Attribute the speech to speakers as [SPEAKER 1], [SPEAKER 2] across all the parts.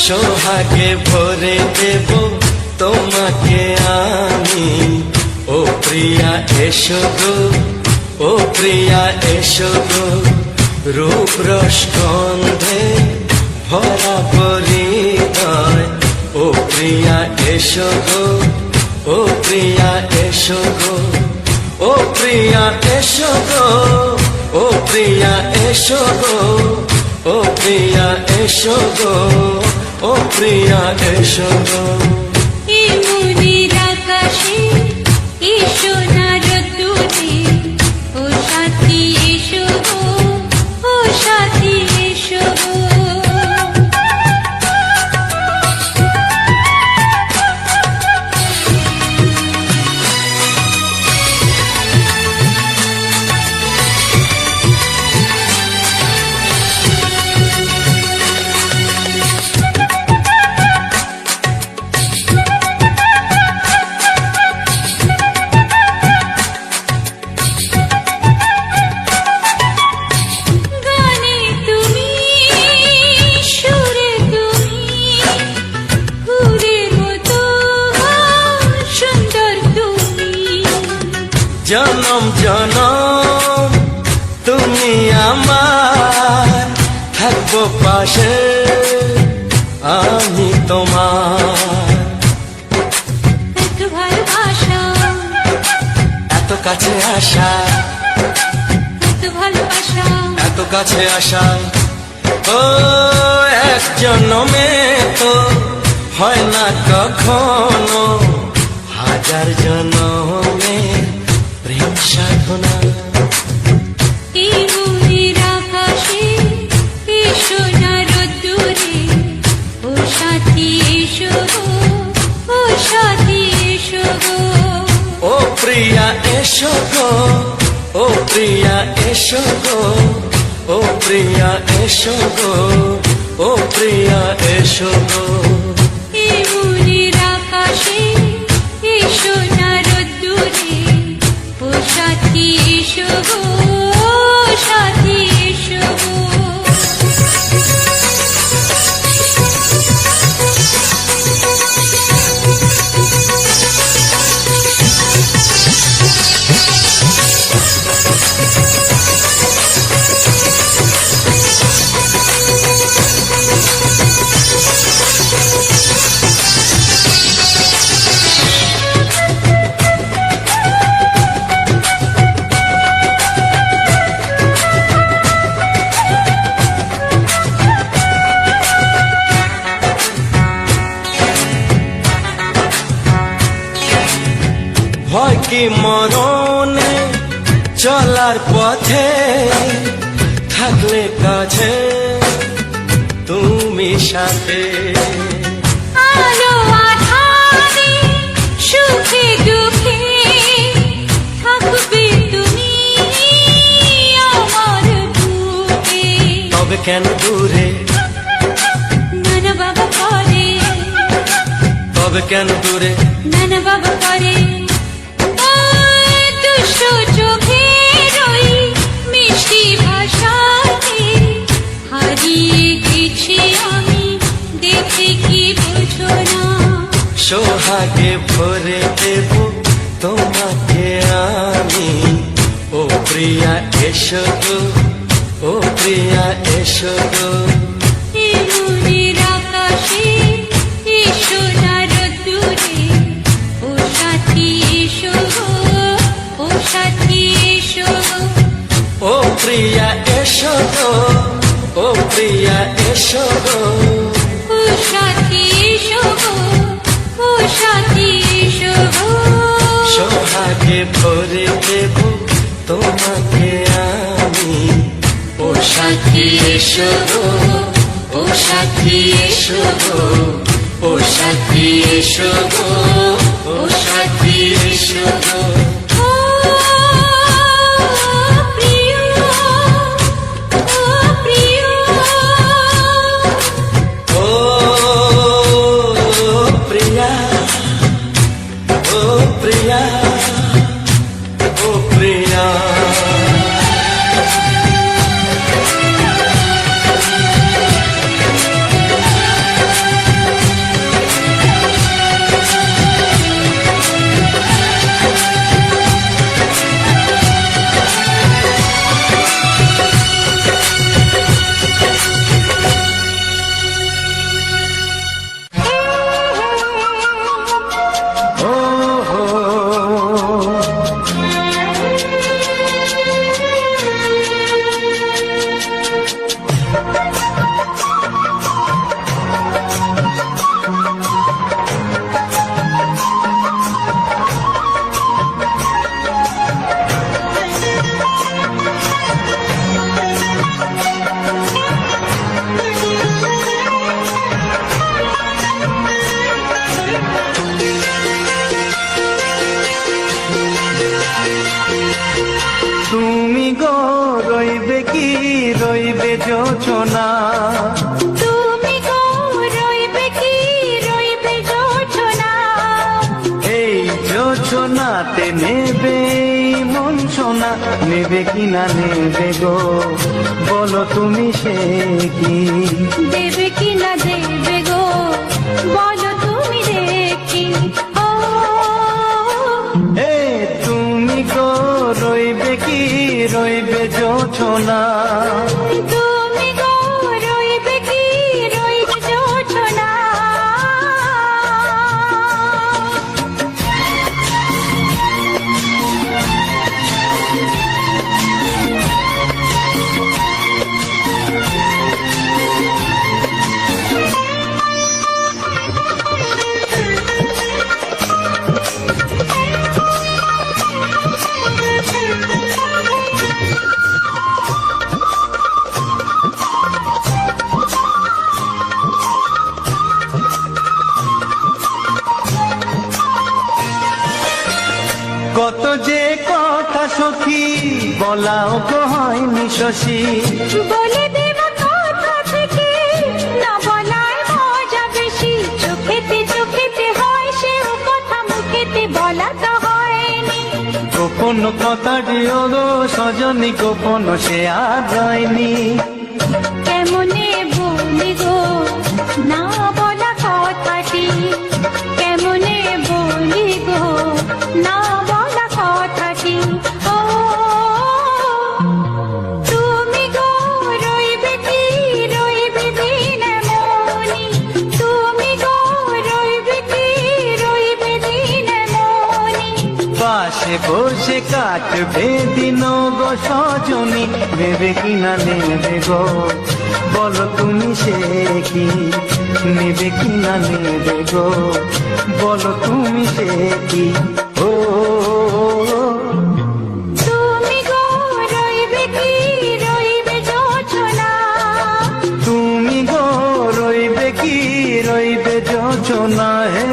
[SPEAKER 1] সোহাগে ভরে দেব তোমাকে আমি। ও প্রিয়া এসো গো, ও প্রিয়া এসো গো, রূপ রস গন্ধে ভরা পরিদয়। ও প্রিয়া এসো গো, ও প্রিয়া এসো গো, ও প্রিয়া এসো গো, ও প্রিয়া এসো গো, ও প্রিয়া এসো গো, ও প্রিয়া এসো গো।
[SPEAKER 2] এই মনের আকাশে এই সোনার রোদে, ও সাথী এসো গো, ও সাথী এসো গো।
[SPEAKER 1] জনম জনম তুমি আমার, থাকবো পাশে আমি তোমার।
[SPEAKER 2] এত ভালোবাসা,
[SPEAKER 1] এত কাছে আসা,
[SPEAKER 2] এত ভালোবাসা,
[SPEAKER 1] এত কাছে আসা, ও এক জন্মে তো হয় না কখনো, হাজার জন্মে প্রেম সাধনা।
[SPEAKER 2] এই মনের আকাশে এই সোনার রোদে, ও সাথী এসো গো, ও সাথী এসো গো।
[SPEAKER 1] ও প্রিয়া এসো গো, ও প্রিয়া এসো গো, ও প্রিয়া এসো গো, ও প্রিয়া এসো গো।
[SPEAKER 2] এই মনের আকাশে এই সোনার রোদে, ও সাথী এসো গো, ও সাথী এসো গো।
[SPEAKER 1] ভয় কি মরণে চলার পথে, থাকলে কাছে তুমি সাথে।
[SPEAKER 2] আলো আঁধারে সুখে দুঃখে থাকবে তুমি আমার বুকে।
[SPEAKER 1] তবে কেন দূরে,
[SPEAKER 2] নানা বাবা করে,
[SPEAKER 1] তবে কেন দূরে,
[SPEAKER 2] নানা বাবা করে। দুষ্টু চোখের ওই মিষ্টি ভাষাতে হারিয়ে গেছি আমি, দেখে কি বুঝো না।
[SPEAKER 1] সোহাগে ভরে দেব তোমাকে আমি। ও প্রিয়া এসো গো, ও প্রিয়া এসো গো।
[SPEAKER 2] এই মনের আকাশে এই সোনার রোদে, ও সাথী এসো গো, ও সাথী এসো গো।
[SPEAKER 1] ও প্রিয়া এসো গো, ও প্রিয়া এসো গো,
[SPEAKER 2] ও সাথী এসো গো, ও সাথী এসো গো।
[SPEAKER 1] সোহাগে ভরে দেব তোমাকে আমি। ও সাথী এসো গো, ও সাথী এসো গো, ও সাথী এসো গো, ও সাথী এসো গো।
[SPEAKER 2] ও প্রিয়, ও প্রিয়,
[SPEAKER 1] ও প্রিয়া, ও প্রিয়া, ও প্রিয়া। জোছনা।
[SPEAKER 2] তুমি গো রইবে কি রইবে জোছনা,
[SPEAKER 1] এই জোছনাতে নেবে এই মন সোনা, নেবে কি না নেবে গো বলো তুমি সে কি?
[SPEAKER 2] দেবে কি না দেবে গো বলো তুমি দেখি। ও
[SPEAKER 1] এ তুমি গো রইবে কি রইবে জোছনা।
[SPEAKER 2] তুমি গো রইবে কি রইবে জোছনা।
[SPEAKER 1] কত যে কথা সখী বলাও তো হয়নি শশী।
[SPEAKER 2] বলে দেব কথা থেকে না বলায় মজা বেশি, চোখেতে হয় সেও কথা মুখেতে বলা তো হয়নি।
[SPEAKER 1] গোপন কথা দিও গো সজনী, গোপন সে আর হয়নি।
[SPEAKER 2] কেমনে বলি গো না বলা কথাটি, কেমনে বলি গো না বলা কথাটি। ও তুমি গো রইবে কি রইবে দিন মনি, তুমি গো রইবে কি রইবে দিন মনি।
[SPEAKER 1] পাশে বসে কাটবে দিন গো সজনী, নেবে কি না নেবে গো বলো তুমি সে কি? নেবে কি না নেবে গো বলো তুমি সে কি? ও
[SPEAKER 2] তুমি গো রইবে কি রইবে জোছনা,
[SPEAKER 1] তুমি গো রইবে কি রইবে যোচনা। হে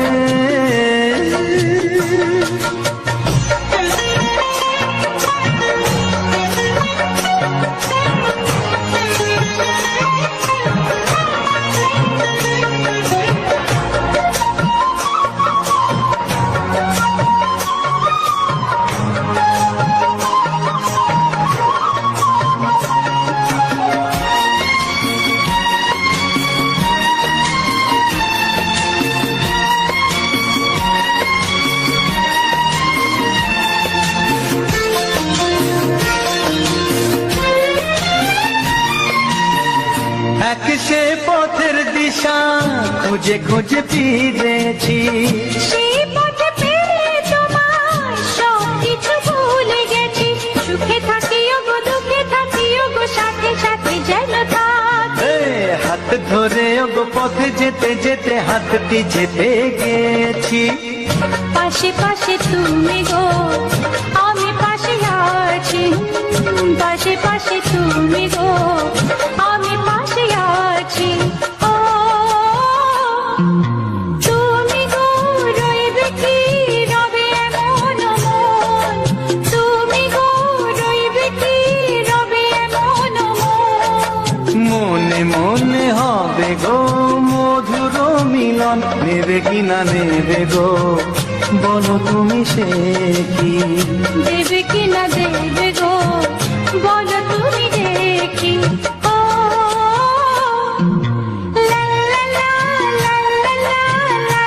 [SPEAKER 1] এক সে পথের দিশা খুঁজে খুঁজে ফিরেছি।
[SPEAKER 2] সেই পথে পেয়ে তোমার সব কিছু ভুলে গেছি। সুখে থাকিও গো দুঃখে থাকিও গো সাথে সাথে যেন থাক।
[SPEAKER 1] এ হাত ধরে গো পথে যেতে যেতে হাতটি যেতে গেছি।
[SPEAKER 2] পাশে পাশে তুমি গো আমি পাশে আছি, পাশে পাশে তুমি গো আমি পাশে আছি। ও তুমি গো রইবে কি রবে এমন মন, তুমি গো রইবে কি রবে এমন মন।
[SPEAKER 1] মনে মনে হবে গো মধুর মিলন, নেবে কি না নেবে গো বলো তুমি সে কি?
[SPEAKER 2] দেবে কি না দেবে গো বলো তুমি দেখি। ও লা লা লা লা লা লা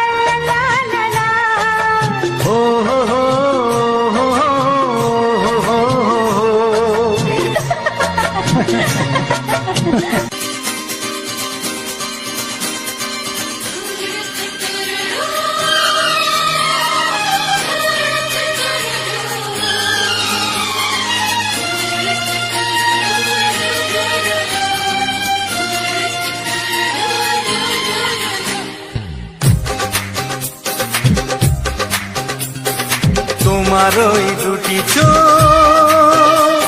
[SPEAKER 2] লা লা লা।
[SPEAKER 1] ও হো হো হো হো হো হো। তোমার ওই দুটি চোখ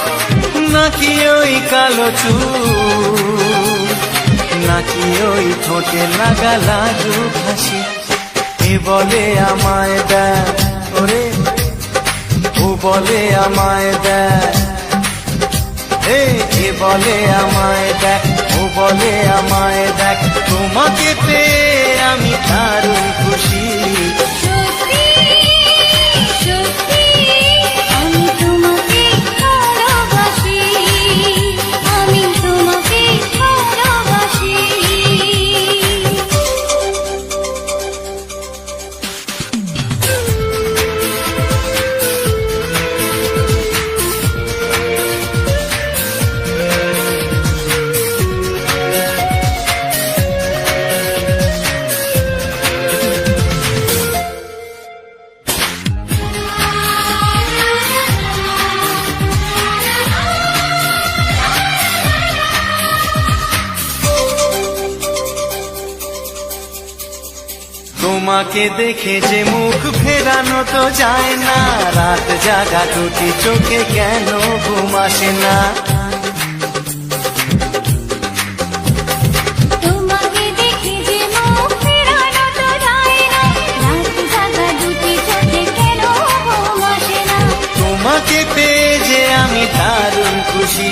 [SPEAKER 1] নাকি ওই কালো চুল, নাকি ওই ঠোঁটে লাগা লাগু হাসি, এ বলে আমায় দেয় ওরে, ও বলে আমায় দেয়, এ বলে আমায় দেয় বলে আমায় দেখ, তোমাকে পেয়ে আমি দারুণ খুশি।
[SPEAKER 2] সত্যি সত্যি আমি তোমাকে ভালোবাসি, আমি তোমাকে ভালোবাসি।
[SPEAKER 1] তোমাকে দেখে যে মুখ ফেরানো তো যায় না, রাত জাগা দুটি চোখে কেন ঘুম আসে না।
[SPEAKER 2] তোমাকে দেখে যে মুখ ফেরানো তো যায় না, রাত জাগা দুটি চোখে কেন ঘুম আসে না।
[SPEAKER 1] তোমাকে পেয়ে যে আমি দারুণ খুশি।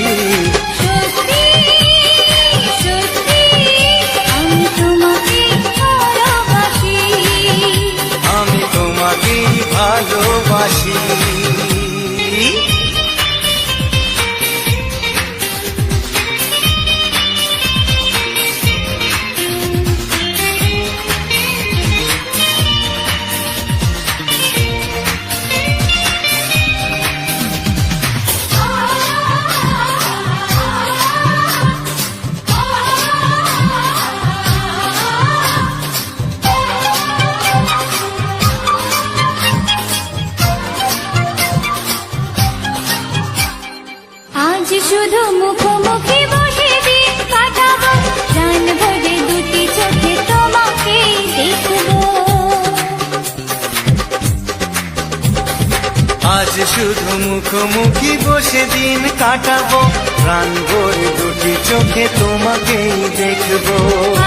[SPEAKER 2] সত্যি সত্যি আমি তোমাকে ভালোবাসি,
[SPEAKER 1] আমি তোমাকেই ভালোবাসি।
[SPEAKER 2] আজ শুধু মুখোমুখি বসে দিন কাটাবো, প্রাণ ভরে দুটি চোখে তোমাকে দেখবো।
[SPEAKER 1] আজ শুধু মুখোমুখি বসে দিন কাটাবো, প্রাণ ভরে দুটি চোখে তোমাকেই দেখবো।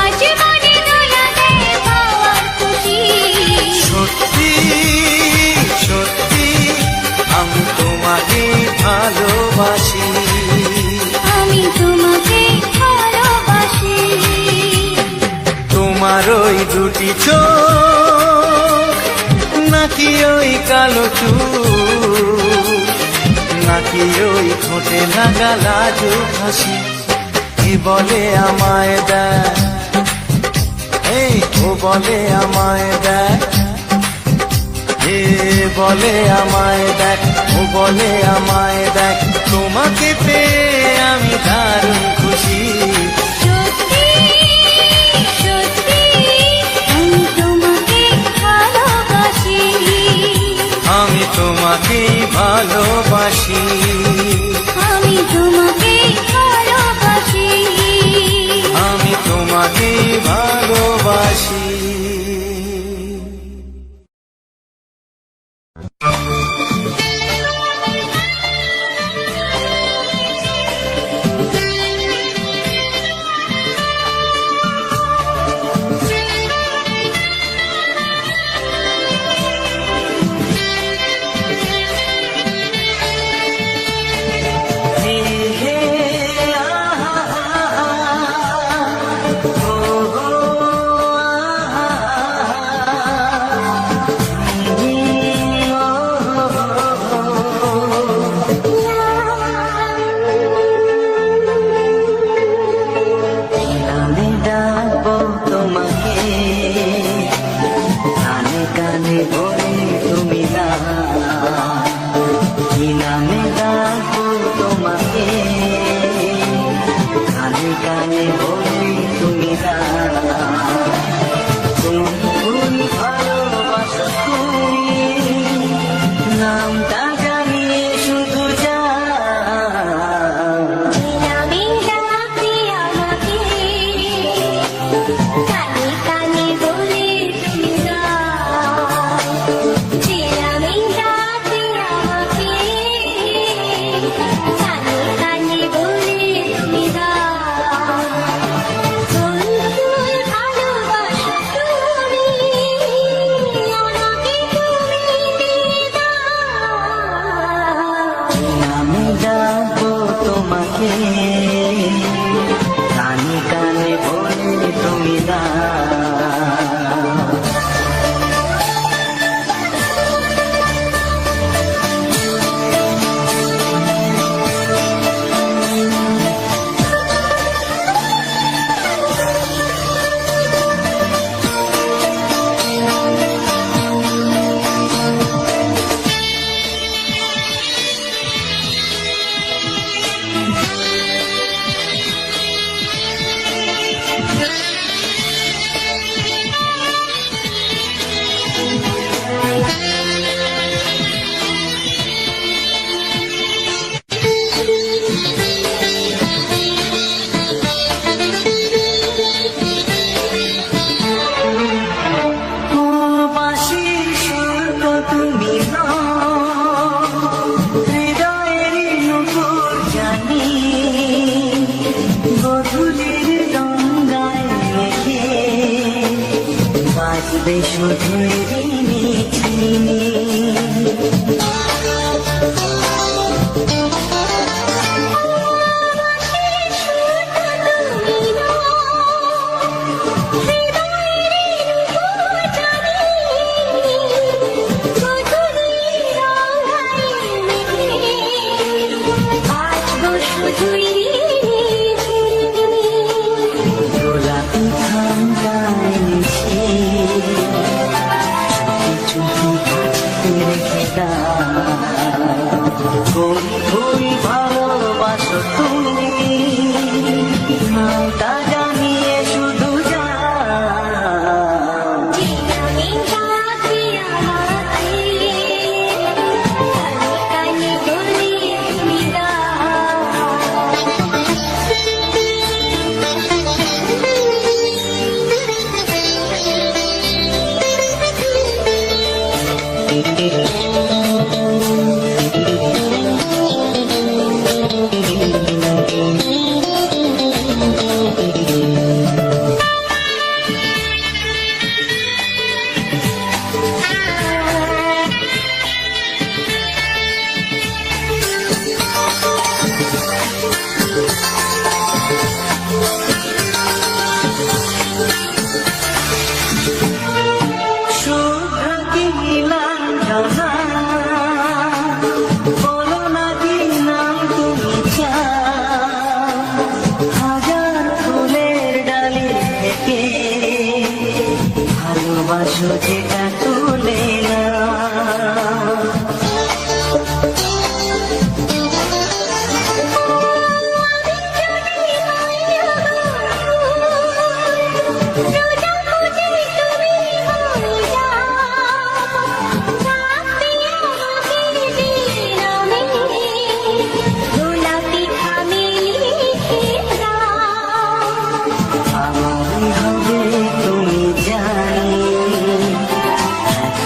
[SPEAKER 2] আজ মনে দোলা দেয় পাওয়ার খুশি।
[SPEAKER 1] সত্যি সত্যি আমি তোমাকে ভালোবাসি,
[SPEAKER 2] আমি তোমাকে ভালোবাসি।
[SPEAKER 1] তোমার ওই দুটি চোখ নাকি ওই কালো চুল, নাকি ওই ঠোঁটে লাগা লাজুক হাসি, কি বলে আমায় দেখ, এই ও বলে আমায় দেখ, এ বলে আমায় দেখ, ও বলে আমায় দেখ, তোমাকে পেয়ে আমি দারুণ খুশি।
[SPEAKER 2] সত্যি সত্যি আমি তোমাকে ভালোবাসি,
[SPEAKER 1] আমি তোমাকেই ভালোবাসি,
[SPEAKER 2] আমি তোমাকে ভালোবাসি,
[SPEAKER 1] আমি তোমাকেই ভালোবাসি। আমি ডাকবো তোমাকে, কানে কানে বলে তুমি না, কি নামে ডাকবো তোমাকে, কানে কানে বলে তুমি না। তুমি ভালোবাসো তুমি, নামটা জানিয়ে শুধু যা।
[SPEAKER 2] আমি ডাকি আমাকে, কানে কানে বলে তুমি না। আমি ডাকি আমাকে, কানে কানে বলে তুমি না।
[SPEAKER 3] বাজবে শুধু রিনি ঝিনি। গোলাপি ঠান্ডায় মিশে চুপি চুপি রেখে দাও। কোন ভুল ভালোবাসো তুমি, নামটা জানিয়ে শুধু যাও। বলো না কি নাম তুমি চাও, হাজার ফুলের ডালি থেকে ভালোবাসো যেটা তুলে নাও।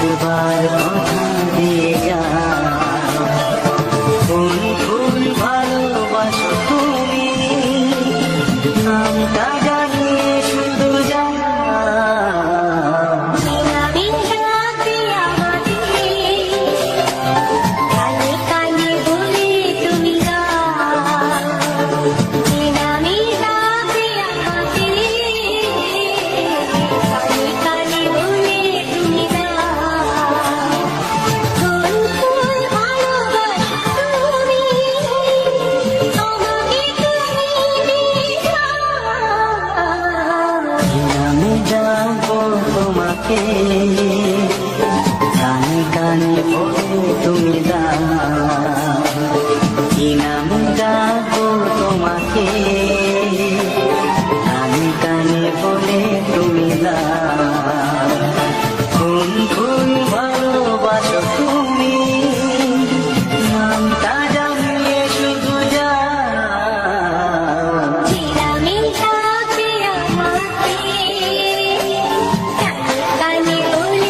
[SPEAKER 3] একবার কথা দিয়ে যাও, কোন ফুল ভালোবাসো তুমি, নামটা জানিয়ে শুধু যাও। আমি যাবো তোমাকে, কানে কানে বলে তুমি দাও। কি নামে যাবো তোমাকে, কানে কানে বলে তুমি দাও। কোন ফুল ভালোবাসো তুমি, নামটা জানিয়ে শুধু যাও।
[SPEAKER 2] কানে বলে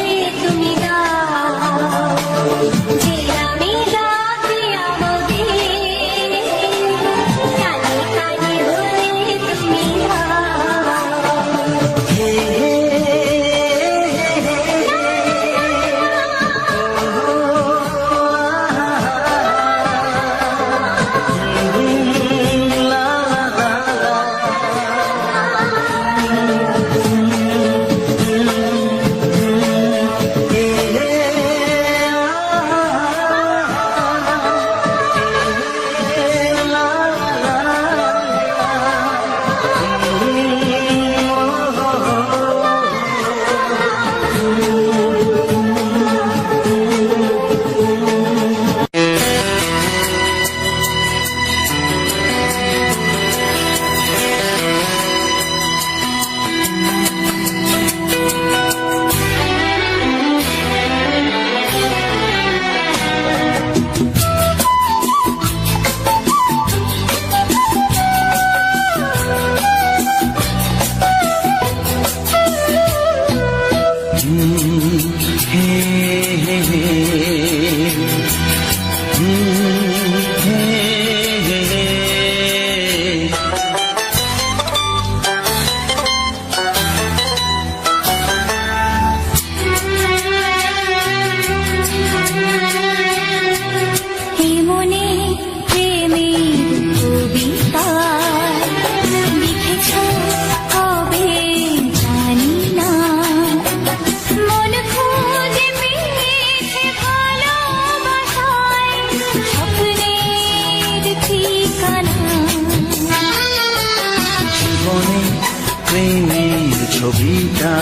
[SPEAKER 1] প্রেমের ছবিটা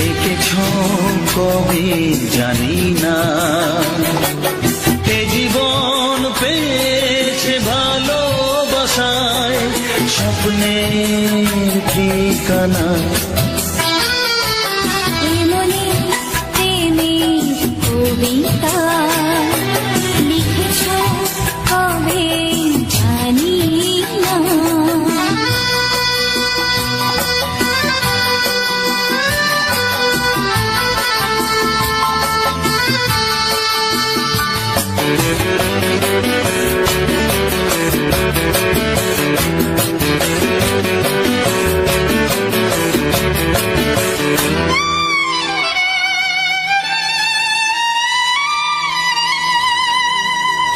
[SPEAKER 1] এঁকেছ কবে জানি না। এ জীবন পেয়েছে ভালোবাসায় স্বপ্নের ঠিকানা।
[SPEAKER 2] এমনি প্রেমের কবিতা লিখেছ কবে জানি না।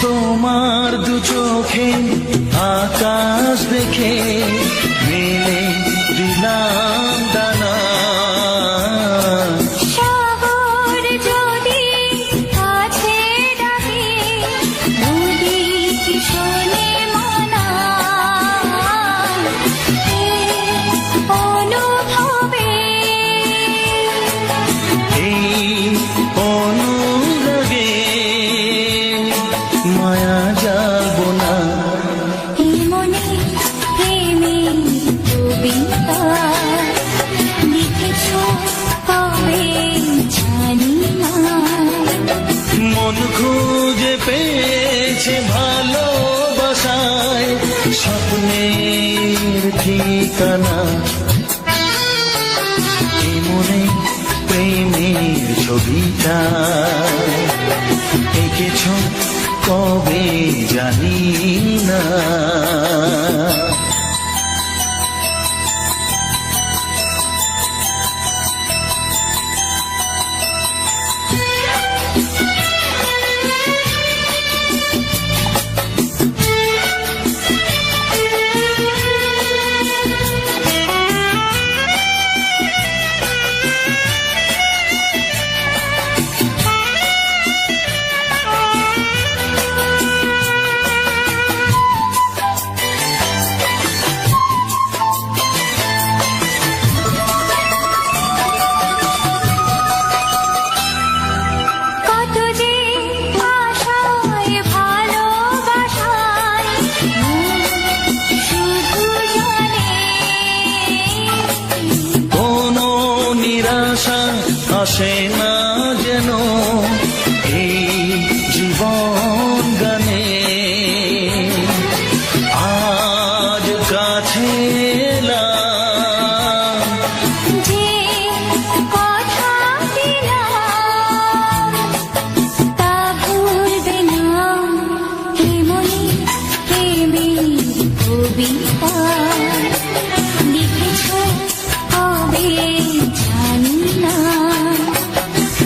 [SPEAKER 1] তোমার দু চোখে আকাশ দেখে মেলে দিলাম দানা।
[SPEAKER 2] শহর যদি কাছে ডাকে নদী কি শোনে মানা। এই অনুভবে
[SPEAKER 1] এই অনুরাগে মায়া যাবো না।
[SPEAKER 2] মনে প্রেমের কবিতা লিখেছ কবে জানি না।
[SPEAKER 1] মন খুঁজে পেয়েছে ভালোবাসায় স্বপ্নের ঠিকানা। এই মনে প্রেমের ছবিটা এঁকেছ কবে জানি না।
[SPEAKER 2] কত যে আশায় ভালোবাসায় শুধু জানে
[SPEAKER 1] কোনো নিরাশা আসে না যেন এই জীবন গানে। আজ কাছে এলাম
[SPEAKER 2] যে কথা দিলাম তা ভুলবে না। এমনি প্রেমের কবিতা লিখেছ কবে জানি না।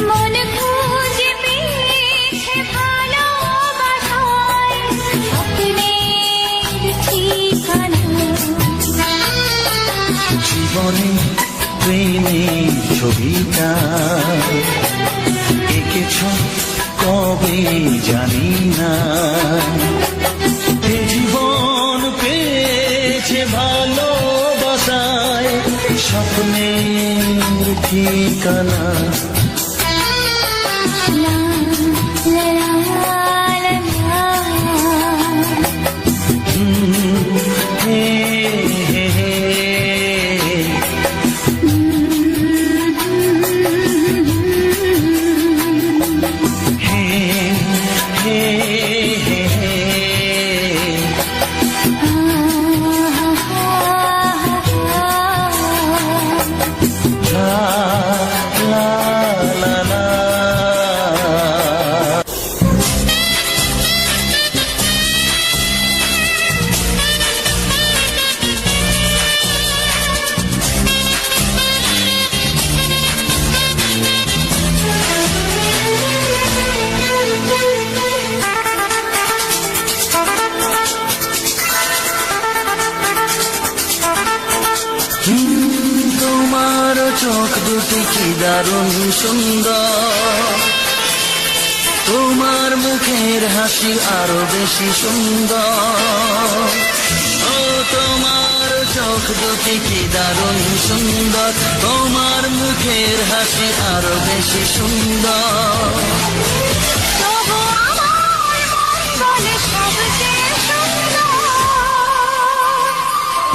[SPEAKER 2] মন খুঁজে পেয়েছে ভালোবাসায় স্বপ্নের ঠিকানা।
[SPEAKER 1] জীবনে প্রেমের ছবিটা এঁকেছ কবে জানি না। এ জীবন পেয়েছে ভালোবাসায় স্বপ্নের ঠিকানা।
[SPEAKER 2] লা লা লা লা
[SPEAKER 1] হে হে হে হে হে হে লা লা লা লা। তোমার চোখ দুটি কি দারুণ সুন্দর। তোমার মুখের হাসি আরো বেশি সুন্দর। ও তোমার চোখ
[SPEAKER 3] দুটি কি দারুণ সুন্দর, তোমার মুখের হাসি আরো বেশি সুন্দর।
[SPEAKER 2] তবু আমার মন বলে সবচেয়ে সুন্দর,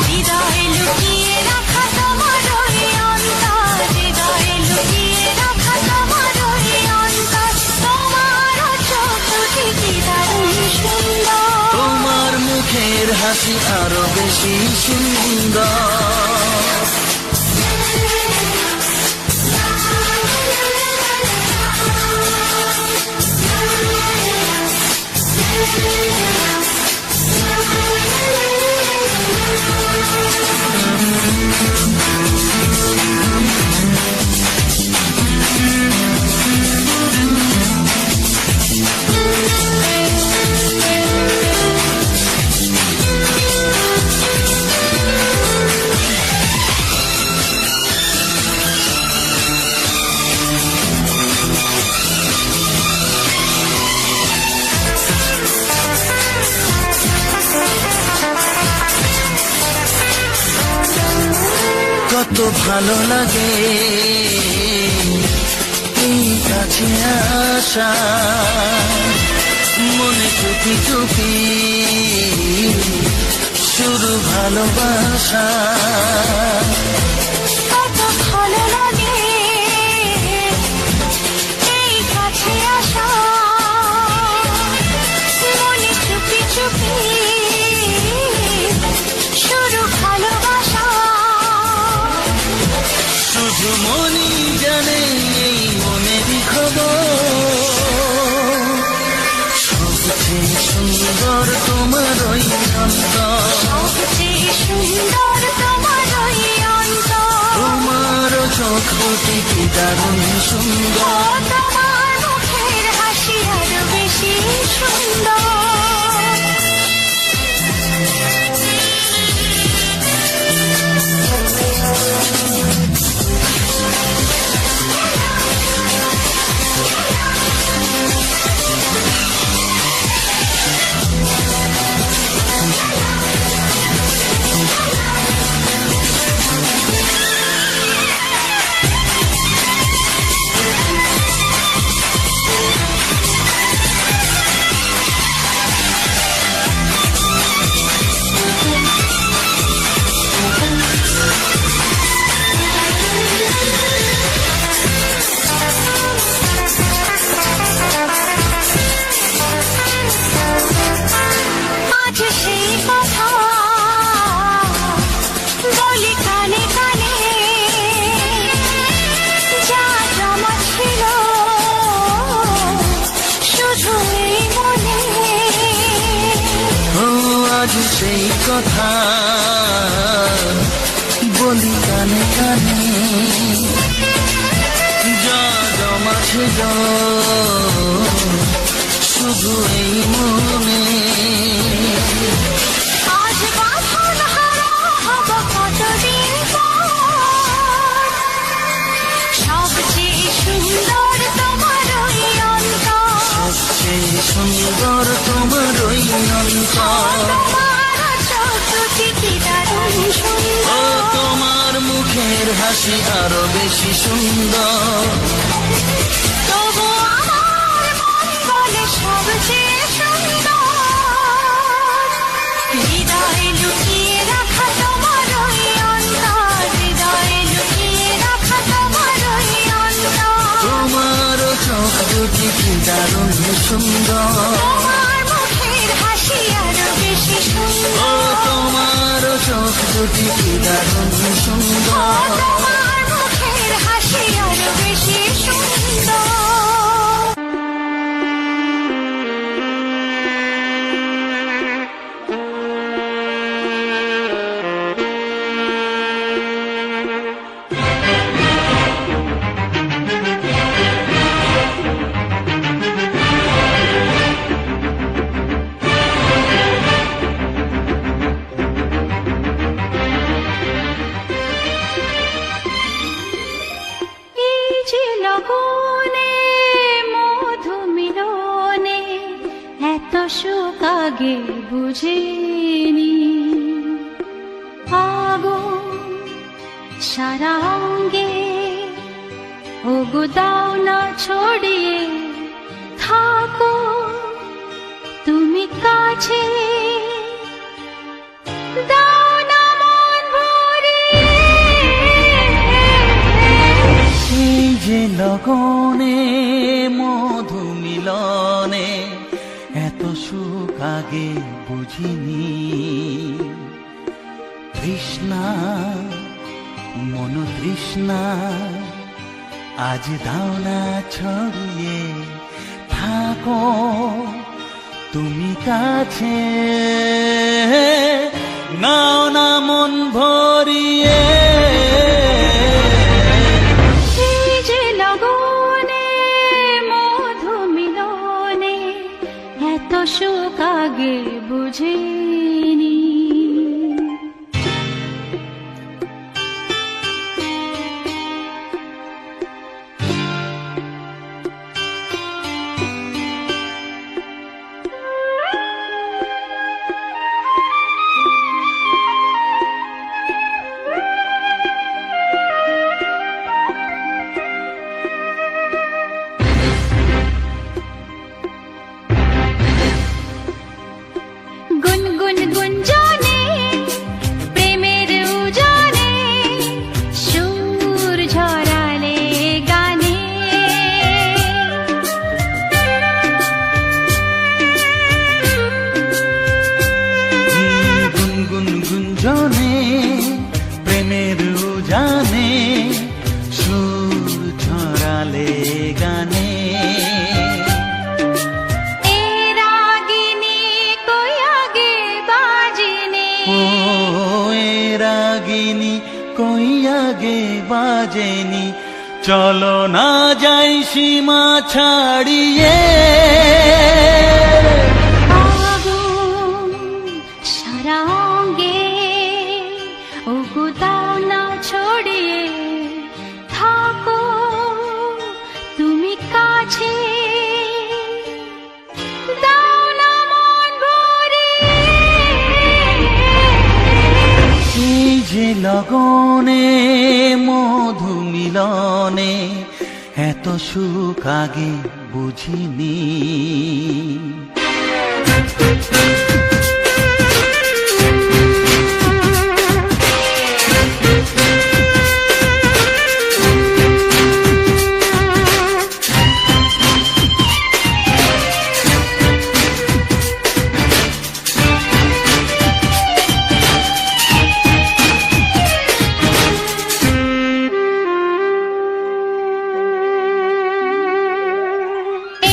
[SPEAKER 2] হৃদয়ে লুকিয়ে রাখা তোমার ওই অন্তর, হৃদয়ে লুকিয়ে রাখা তোমার ওই অন্তর, তোমার চোখ দুটি কি দারুণ সুন্দর।
[SPEAKER 3] তোমার মুখের হাসি আরো বেশি সুন্দর। কত ভালো লাগে এই কাছে আসা, মনে চুপি চুপি শুরু ভালোবাসা।
[SPEAKER 2] কত ভালো লাগে এই কাছে আসা, মনে চুপি চুপি শুরু ভালোবাসা।
[SPEAKER 3] শুধু মনি জানে এই মনেরই খবর, সবচেয়ে সুন্দর তোমার ওই অন্তর,
[SPEAKER 2] সবচেয়ে সুন্দর তোমার ওই অন্তর,
[SPEAKER 3] তোমার চোখ দুটি কি দারুণ সুন্দর।
[SPEAKER 2] তোমার মুখের হাসি আরো বেশি সুন্দর। আজ সেই কথা বলি কানে কানে, যা জমা ছিল শুধু এই মনে।
[SPEAKER 3] ও আজ সেই কথা বলি কানে কানে, যা জমা ছিল শুধু এই মনে।
[SPEAKER 2] আজ বাঁধন হারা হব কতদিন পর, সবচেয়ে সুন্দর তোমার ওই অন্তর,
[SPEAKER 3] সবচেয়ে সুন্দর তোমার ওই অন্তর।
[SPEAKER 2] তোমার চোখ দুটি কি দারুণ
[SPEAKER 3] ও
[SPEAKER 2] সুন্দর।
[SPEAKER 3] তোমার মুখের হাসি আরো বেশি সুন্দর।
[SPEAKER 2] তবু আমার মন বলে সবচেয়ে সুন্দর, হৃদয়ে লুকিয়ে রাখা তোমার ওই অন্তর, হৃদয়ে লুকিয়ে রাখা তোমার ওই অন্তর,
[SPEAKER 3] তোমার চোখ দুটি কি দারুণ সুন্দর।
[SPEAKER 2] তোমার মুখের হাসি আরো বেশি
[SPEAKER 3] ও
[SPEAKER 2] সুন্দর,
[SPEAKER 3] তোমার চোখ দুটি কি দারুণ সুন্দর।
[SPEAKER 2] তোমার মুখের হাসি আরো বেশি সুন্দর। সুখ আগে বুঝিনি, আগুন সারা অঙ্গে ওগো দাও না ছড়িয়ে থাকো তুমি কাছে দাও না মন ভরিয়ে
[SPEAKER 3] এই যে লগনে মধু মিলনে এত সুখ আগে বুঝিনি। তৃষ্ণা মন তৃষ্ণা আজ দাও না ছড়িয়ে থাকো তুমি কাছে নাও না মন ভরিয়ে।
[SPEAKER 2] এই যে লগনে মধু মিলনে এত সুখ আগে বুঝিনি। গুনগুন গুঞ্জনে প্রেমের উজানে সুর ঝরালে গানে
[SPEAKER 3] গুনগুন গুঞ্জনে প্রেমের উজানে সুর ছড়ালে গানে।
[SPEAKER 2] এ রাগিনী কই আগে বাজিনি
[SPEAKER 3] ও এ রাগিনী কই আগে বাজেনি চলো না যাই সীমা ছাড়িয়ে।
[SPEAKER 2] আগুন সারা অঙ্গে ওগো দাও না ছড়িয়ে থাকো তুমি কাছে দাও না মন ভরিয়ে
[SPEAKER 3] এই যে লগনে মধু মিলনে এত সুখ আগে বুঝিনি।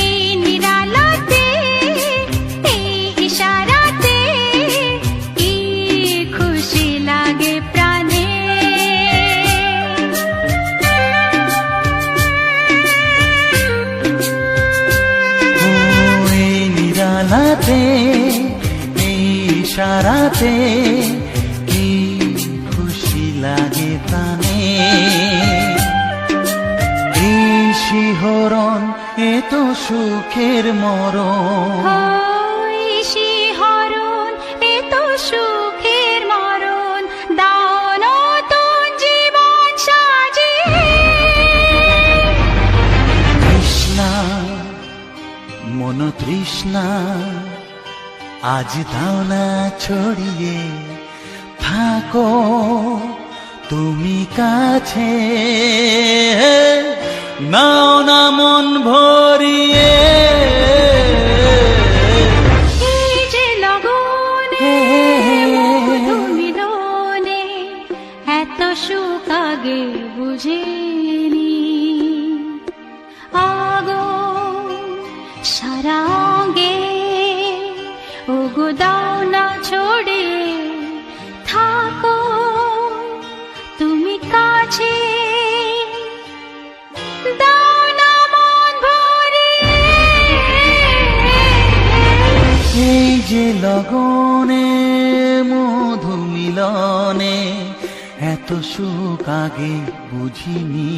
[SPEAKER 2] এই নিরালাতে এই ইশারাতে কি খুশি লাগে প্রাণে
[SPEAKER 3] ও এই নিরালাতে এই ইশারাতে কি খুশি লাগে প্রাণে। এই শিহরণ এ তো সুখের মরণ
[SPEAKER 2] ওই শিহরণ এ তো সুখের মরণ দাও নতুন জীবন সাজিয়ে
[SPEAKER 3] তৃষ্ণা মন তৃষ্ণা আজ দাও না ছড়িয়ে থাকো তুমি কাছে নাও না মন ভরিয়ে।
[SPEAKER 2] এই যে লগনে মধু মিলনে এত সুখ আগে বুঝিনি। আগুন সারা অঙ্গে ওগো দাও না ছড়িয়ে থাকো তুমি কাছে দাও না মন ভরিয়ে
[SPEAKER 3] এই যে লগনে মধু মিলনে এত সুখ আগে বুঝিনি।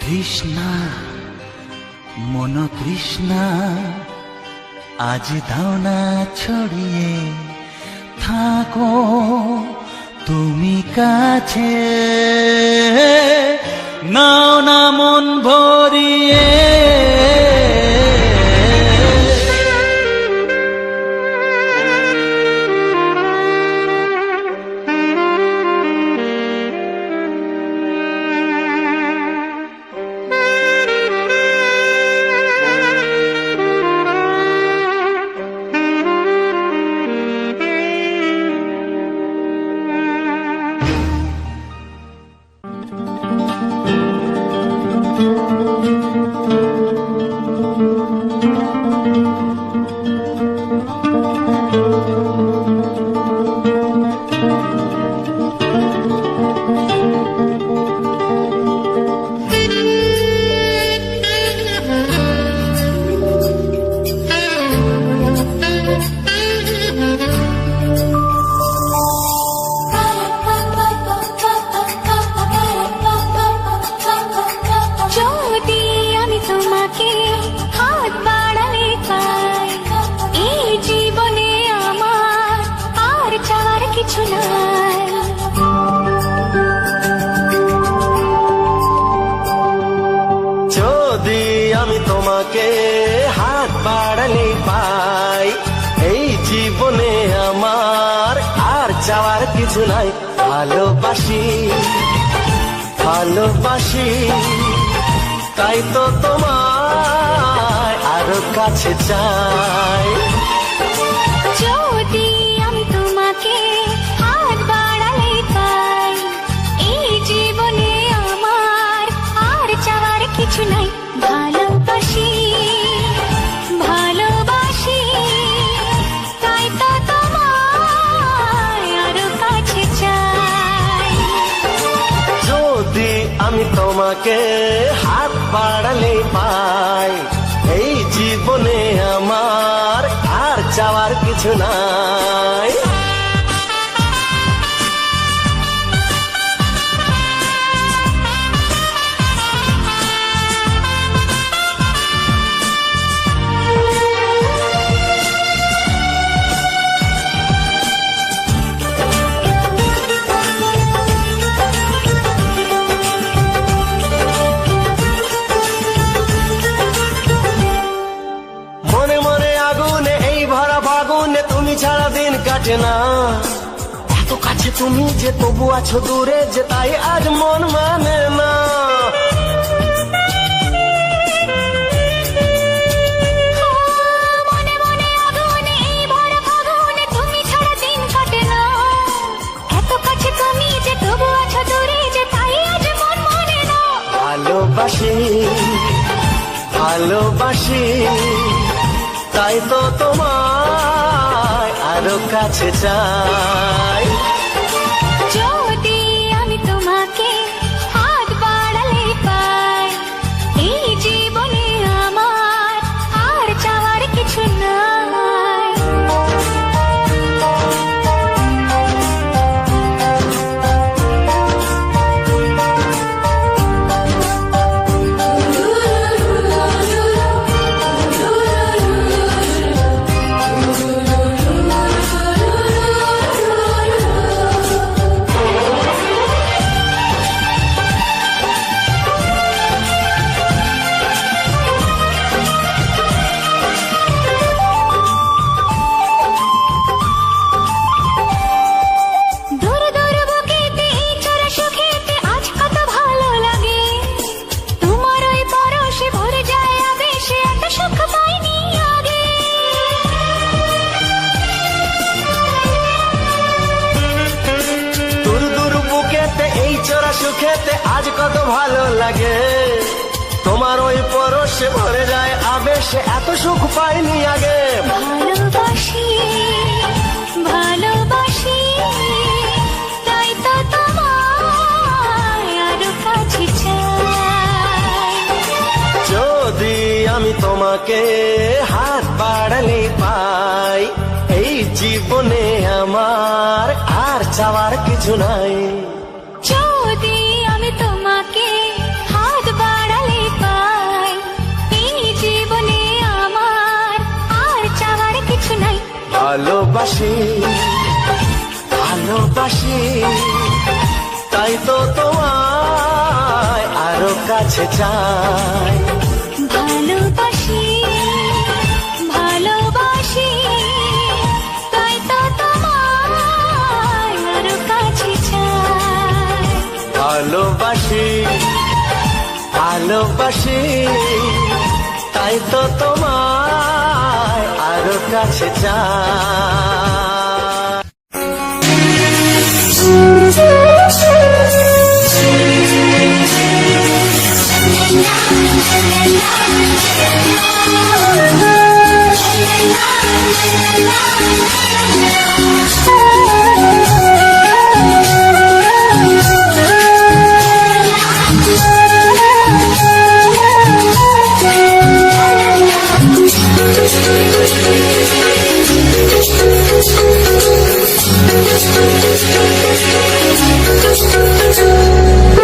[SPEAKER 3] তৃষ্ণা মন তৃষ্ণা আজ দাও না ছড়িয়ে থাকো তুমি কাছে নাও না মন ভরিয়ে
[SPEAKER 2] যদি আমি তোমাকে হাত বাড়ালে পাই, এই জীবনে আমার আর চাওয়ার কিছু নাই।
[SPEAKER 1] যদি আমি তোমাকে হাত বাড়ালে পাই, এই জীবনে আমার আর চাওয়ার কিছু নাই। ভালোবাসি ভালোবাসি তাই তো তোমায় আরো কাছে চাই।
[SPEAKER 2] যদি আমি তোমাকে হাত বাড়ালে পাই, এই জীবনে আমার আর চাওয়ার কিছু নাই। ভালোবাসি ভালোবাসি তাই তো তোমায় আরো কাছে চাই।
[SPEAKER 1] যদি আমি তোমাকে হাত বাড়ালে পাই, এই জীবনে আমার আর চাওয়ার কিছু নাই। মনে মনে আগুনে এই ভরা ফাগুনে তুমি ছাড়া দিন কাটে না। এত কাছে তুমি যে তবু আছো দূরে, যে তাই আজ মন মানে না।
[SPEAKER 2] মনে মনে আগুনে এই ভরা ফাগুনে তুমি ছাড়া দিন কাটে না। এত কাছে তুমি যে তবু আছো দূরে, যে তাই আজ মন মানে না।
[SPEAKER 1] ভালোবাসি ভালোবাসি তাই তো তোমায় আরো কাছে চাই।
[SPEAKER 2] যদি আমি তোমাকে হাত বাড়ালে পাই, এই জীবনে আমার আর চাওয়ার কিছু নাই। দূর দূর বুকেতে এই চোরা সুখেতে আজ কত ভালো লাগে। তোমার ওই পরশে ভরে যায় আবেশে, এত সুখ পাইনি আগে।
[SPEAKER 1] দূর দূর বুকেতে এই চোরা সুখেতে আজ কত ভালো লাগে। তোমার ওই পরশে ভরে যায় আবেশে, এত সুখ পাইনি আগে।
[SPEAKER 2] ভালোবাসি ভালোবাসি তাই তো তোমায় আরো কাছে চাই।
[SPEAKER 1] যদি আমি তোমাকে হাত বাড়ালে পাই, এই জীবনে আমার আর চাওয়ার কিছু নাই।
[SPEAKER 2] যদি আমি তোমাকে হাত বাড়ালে পাই, এই জীবনে আমার আর চাওয়ার কিছু নাই।
[SPEAKER 1] ভালোবাসি ভালোবাসি তাই তো তোমায় আরো কাছে চাই।
[SPEAKER 2] ভালোবাসি ভালোবাসি তাই তো তোমায় আরো কাছে চাই।
[SPEAKER 1] ভালোবাসি ভালোবাসি তাই তো তোমায় আরো কাছে চাই।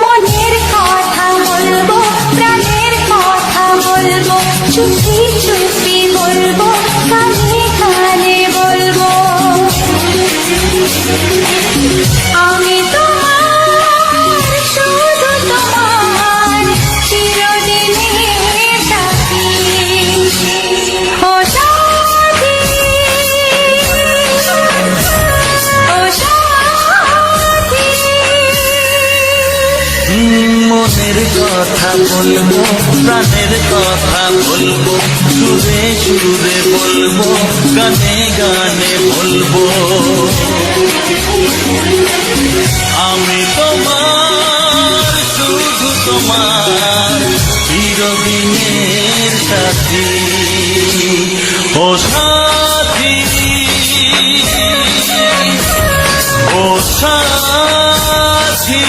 [SPEAKER 2] মনের কথা বলবো প্রাণের কথা বলবো চুপি চুপি বলবো কানে কানে বলবো আমি তোমার শুধু তোমার চিরদিনের সাথী ও সাথী ও সাথী।
[SPEAKER 3] মনের কথা বলবো প্রাণের কথা বলবো সুরে সুরে বলবো গানে গানে বলবো আমি তোমার শুধু তোমার চিরদিনের সাথী ও সাথী ও সাথী।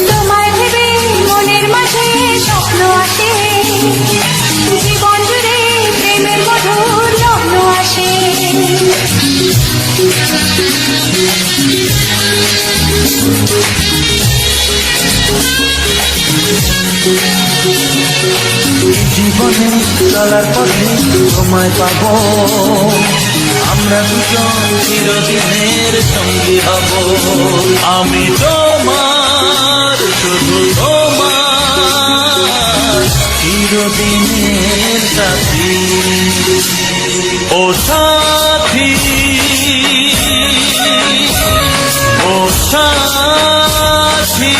[SPEAKER 2] তোমায় ভেবে মনের মাঝে স্বপ্ন আসে জীবন জুড়ে প্রেমের মধুর লগ্ন আসে।
[SPEAKER 3] জীবনে চলার পথে সময় পাবো আমরা দুজন চিরদিনের সঙ্গী হব আমি তোমার শুধু তোমার চিরদিনের সাথী ও সাথী ও সাথী।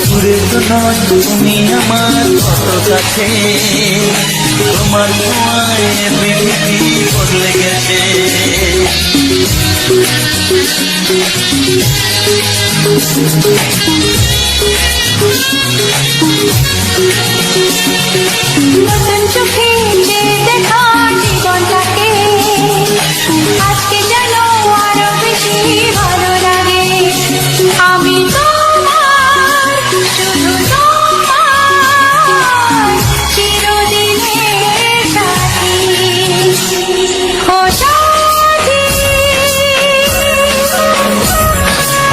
[SPEAKER 3] দূরে তো নয় তুমি আমার কত কাছে তোমার ছোঁয়ায় পৃথিবী বদলে গেছে
[SPEAKER 2] নতুন চোখে যে দেখা জীবনটাকে আজকে যেন আরো বেশি ভালো লাগে। আমি তোমার শুধু তোমার চিরদিনের সাথী ও সাথী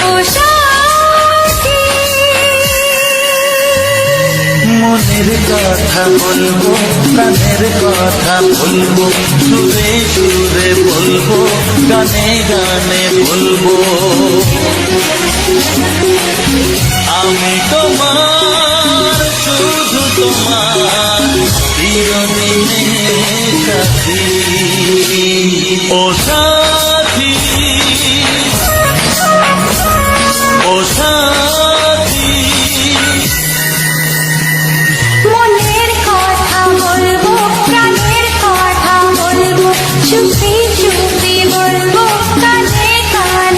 [SPEAKER 2] ও সাথী।
[SPEAKER 3] মনের কথা বলবো প্রাণের কথা বলবো সুরে সুরে বলবো গানে গানে বলবো আমি তোমার শুধু তোমার চিরদিনের সাথী ও সাথী ও সাথী।
[SPEAKER 2] মনের কথা বলবো প্রাণের কথা বলবো চুপি চুপি বলবো কানে কানে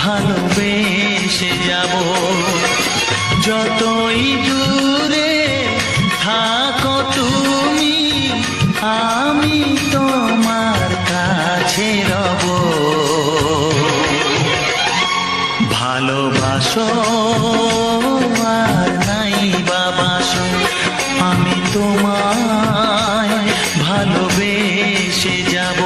[SPEAKER 1] ভালোবেসে যাব। যতই দূরে থাকো তুমি, আমি তোমার কাছে রব। ভালোবাসো আর নাই বাবাসো, আমি তোমায় ভালোবেসে যাব।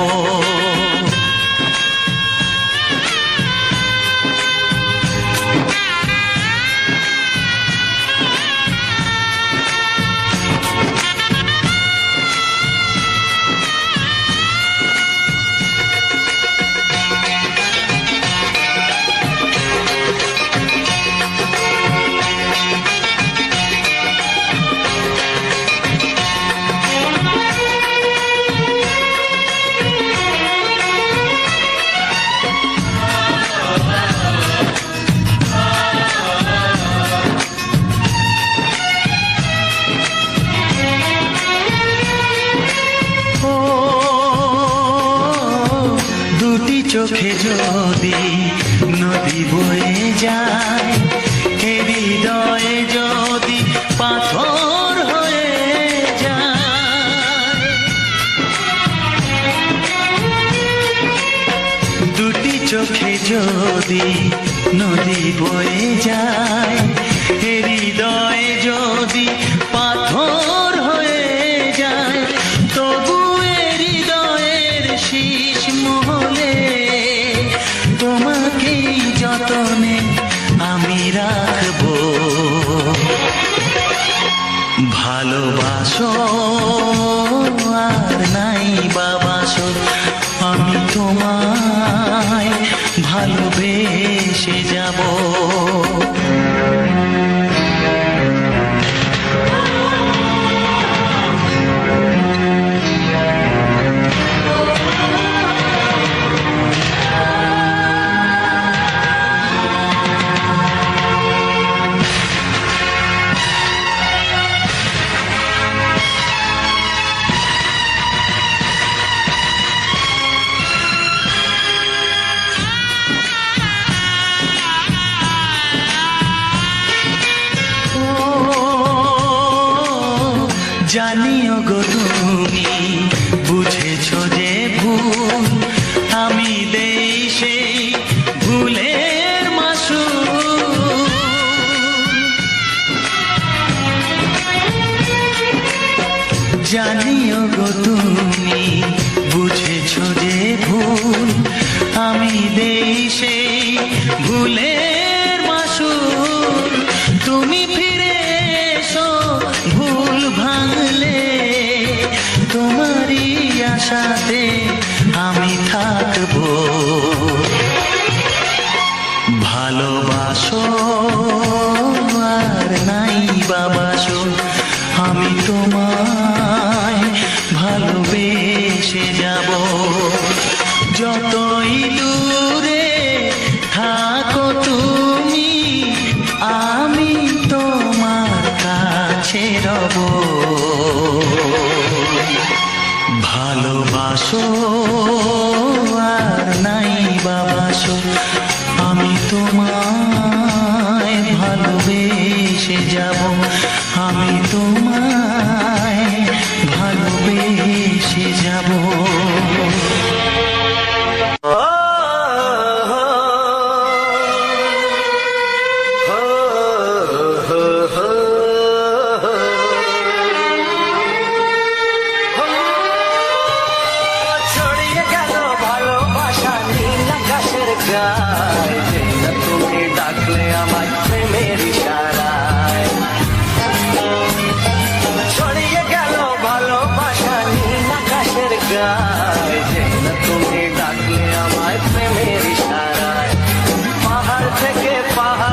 [SPEAKER 1] দুটি চোখে যদি নদী বয়ে যায়, এ হৃদয়ে যদি পাথর হয়ে যায়। দুটি চোখে যদি নদী বয়ে যায়, এ হৃদয়ে যদি পাথর হয়ে যায়, তবু এ হৃদয়ের শীষ মহলে তোমাকেই যতনে আমি রাখবো। ভালোবাসো আর নাই বাবাসো, আমি তোমায় ভালোবেসে যাব। জানিও গো তুমি বুঝেছো যে ভুল, আমি দেই সেই ভুলের মাসুল। জানিও গো তুমি বুঝেছো যে ভুল, আমি দেই সেই ভুলের মাসুল। তুমি ফিরে এসো ভুল ভাঙলে, তোমারই আশাতে আমি থাকবো। ভালোবাসো আর নাই বাবাসো, আমি তোমায় ভালোবেসে যাব। যতই দূরে থাকো তুমি, আমি তোমার কাছে রব। ভালোবাসো আর নাই বাবাসো, আমি তোমায় ভালোবেসে যাব। আমি তোমায় ভালোবেসে যাব।
[SPEAKER 3] ছড়িয়ে গেল ভালোবাসা নীল আকাশের গায়ে, তুমি ডাকলে আমার প্রেমের ইশারায়। ছড়িয়ে গেল ভালোবাসা নীল আকাশের গায়ে, তুমি ডাকলে আমার প্রেমের ইশারায়। পাহাড় থেকে পাহাড়